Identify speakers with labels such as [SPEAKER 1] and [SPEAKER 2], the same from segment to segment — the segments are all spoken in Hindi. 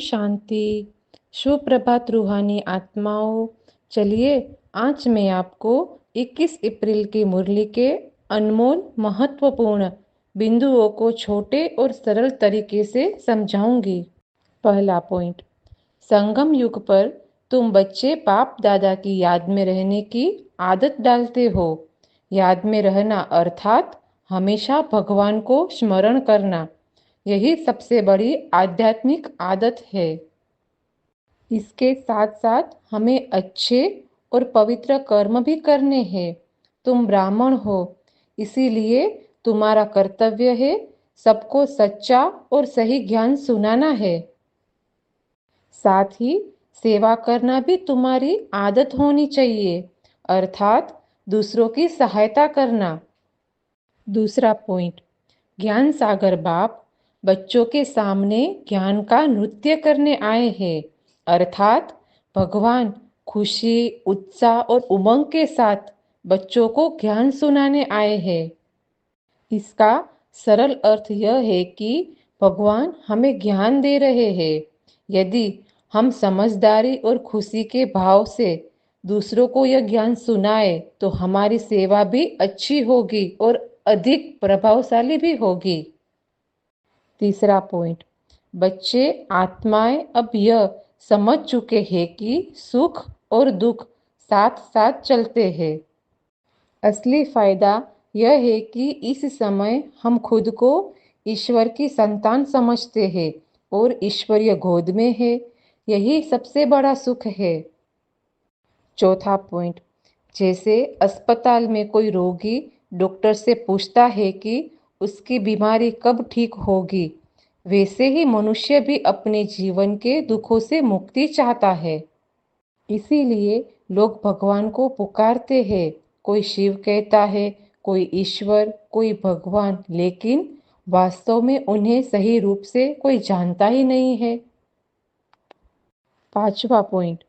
[SPEAKER 1] शांति। सुप्रभात रूहानी आत्माओं। चलिए आज मैं आपको 21 अप्रैल की मुरली के अनमोल महत्वपूर्ण बिंदुओं को छोटे और सरल तरीके से समझाऊंगी। पहला पॉइंट, संगम युग पर तुम बच्चे बाप दादा की याद में रहने की आदत डालते हो। याद में रहना अर्थात हमेशा भगवान को स्मरण करना, यही सबसे बड़ी आध्यात्मिक आदत है। इसके साथ साथ हमें अच्छे और पवित्र कर्म भी करने हैं। तुम ब्राह्मण हो, इसीलिए तुम्हारा कर्तव्य है सबको सच्चा और सही ज्ञान सुनाना है। साथ ही सेवा करना भी तुम्हारी आदत होनी चाहिए, अर्थात दूसरों की सहायता करना। दूसरा पॉइंट, ज्ञान सागर बाप बच्चों के सामने ज्ञान का नृत्य करने आए हैं, अर्थात भगवान खुशी, उत्साह और उमंग के साथ बच्चों को ज्ञान सुनाने आए हैं। इसका सरल अर्थ यह है कि भगवान हमें ज्ञान दे रहे हैं। यदि हम समझदारी और खुशी के भाव से दूसरों को यह ज्ञान सुनाए तो हमारी सेवा भी अच्छी होगी और अधिक प्रभावशाली भी होगी। तीसरा पॉइंट, बच्चे आत्माएं अब यह समझ चुके हैं कि सुख और दुख साथ साथ चलते हैं। असली फायदा यह है कि इस समय हम खुद को ईश्वर की संतान समझते हैं और ईश्वरीय गोद में है, यही सबसे बड़ा सुख है। चौथा पॉइंट, जैसे अस्पताल में कोई रोगी डॉक्टर से पूछता है कि उसकी बीमारी कब ठीक होगी, वैसे ही मनुष्य भी अपने जीवन के दुखों से मुक्ति चाहता है। इसीलिए लोग भगवान को पुकारते हैं। कोई शिव कहता है, कोई ईश्वर, कोई भगवान, लेकिन वास्तव में उन्हें सही रूप से कोई जानता ही नहीं है। पांचवा पॉइंट,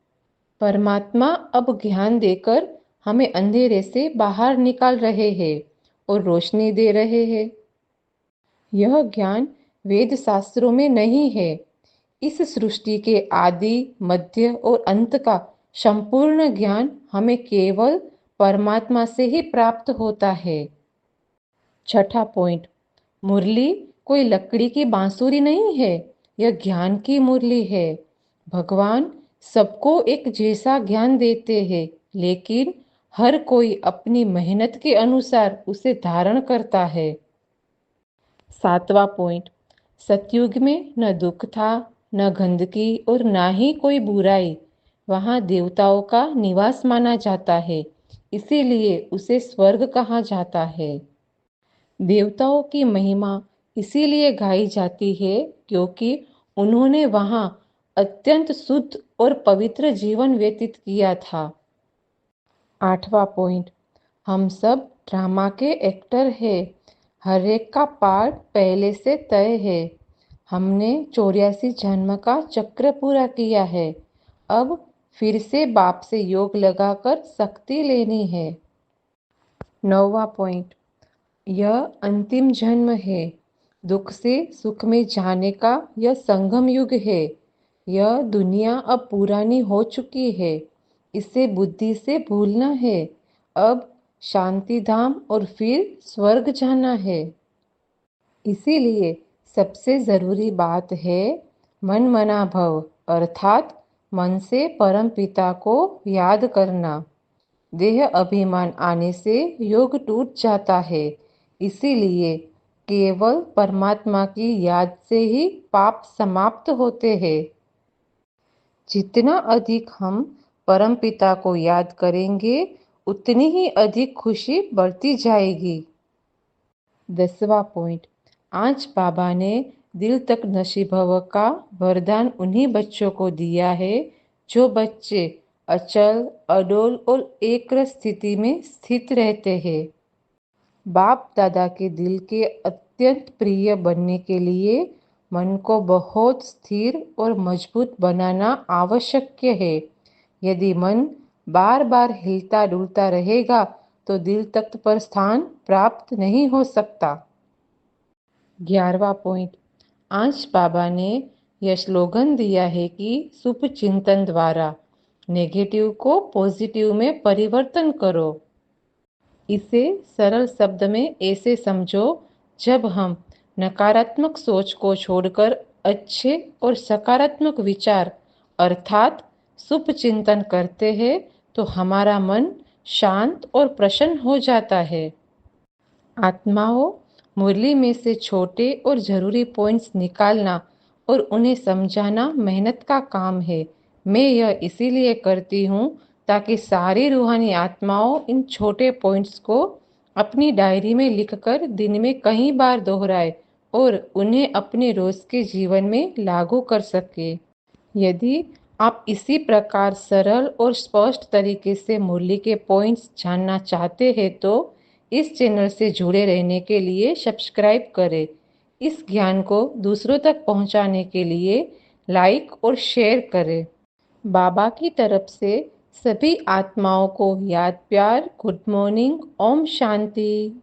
[SPEAKER 1] परमात्मा अब ज्ञान देकर हमें अंधेरे से बाहर निकाल रहे हैं और रोशनी दे रहे हैं। यह ज्ञान वेद शास्त्रों में नहीं है। इस सृष्टि के आदि, मध्य और अंत का संपूर्ण ज्ञान हमें केवल परमात्मा से ही प्राप्त होता है। छठा पॉइंट, मुरली कोई लकड़ी की बांसुरी नहीं है, यह ज्ञान की मुरली है। भगवान सबको एक जैसा ज्ञान देते हैं, लेकिन हर कोई अपनी मेहनत के अनुसार उसे धारण करता है। सातवां पॉइंट, सतयुग में न दुख था, न गंदगी और न ही कोई बुराई। वहाँ देवताओं का निवास माना जाता है, इसीलिए उसे स्वर्ग कहा जाता है। देवताओं की महिमा इसीलिए गाई जाती है क्योंकि उन्होंने वहाँ अत्यंत शुद्ध और पवित्र जीवन व्यतीत किया था। आठवां पॉइंट, हम सब ड्रामा के एक्टर हैं। हर एक का पार्ट पहले से तय है। हमने 84 जन्म का चक्र पूरा किया है। अब फिर से बाप से योग लगाकर शक्ति लेनी है। नौवां पॉइंट, यह अंतिम जन्म है। दुख से सुख में जाने का यह संगम युग है। यह दुनिया अब पुरानी हो चुकी है, इसे बुद्धि से भूलना है। अब शांति धाम और फिर स्वर्ग जाना है। इसीलिए सबसे जरूरी बात है मन मना भव, अर्थात मन से परम पिता को याद करना। देह अभिमान आने से योग टूट जाता है, इसीलिए केवल परमात्मा की याद से ही पाप समाप्त होते हैं। जितना अधिक हम परमपिता को याद करेंगे उतनी ही अधिक खुशी बढ़ती जाएगी। 10वां पॉइंट, आज बाबा ने दिल तक नसीभव का वरदान उन्हीं बच्चों को दिया है जो बच्चे अचल, अडोल और एकाग्र स्थिति में स्थित रहते हैं। बाप दादा के दिल के अत्यंत प्रिय बनने के लिए मन को बहुत स्थिर और मजबूत बनाना आवश्यक है। यदि मन बार बार हिलता डुलता रहेगा तो दिल तख्त पर स्थान प्राप्त नहीं हो सकता। 11वां पॉइंट, आज बाबा ने यह स्लोगन दिया है कि शुभ चिंतन द्वारा नेगेटिव को पॉजिटिव में परिवर्तन करो। इसे सरल शब्द में ऐसे समझो, जब हम नकारात्मक सोच को छोड़कर अच्छे और सकारात्मक विचार अर्थात शुभ चिंतन करते हैं तो हमारा मन शांत और प्रसन्न हो जाता है। आत्माओं, मुरली में से छोटे और ज़रूरी पॉइंट्स निकालना और उन्हें समझाना मेहनत का काम है। मैं यह इसीलिए करती हूँ ताकि सारी रूहानी आत्माओं इन छोटे पॉइंट्स को अपनी डायरी में लिखकर दिन में कई बार दोहराए और उन्हें अपने रोज़ के जीवन में लागू कर सके। यदि आप इसी प्रकार सरल और स्पष्ट तरीके से मुरली के पॉइंट्स जानना चाहते हैं तो इस चैनल से जुड़े रहने के लिए सब्सक्राइब करें। इस ज्ञान को दूसरों तक पहुंचाने के लिए लाइक और शेयर करें। बाबा की तरफ से सभी आत्माओं को याद प्यार, गुड मॉर्निंग, ओम शांति।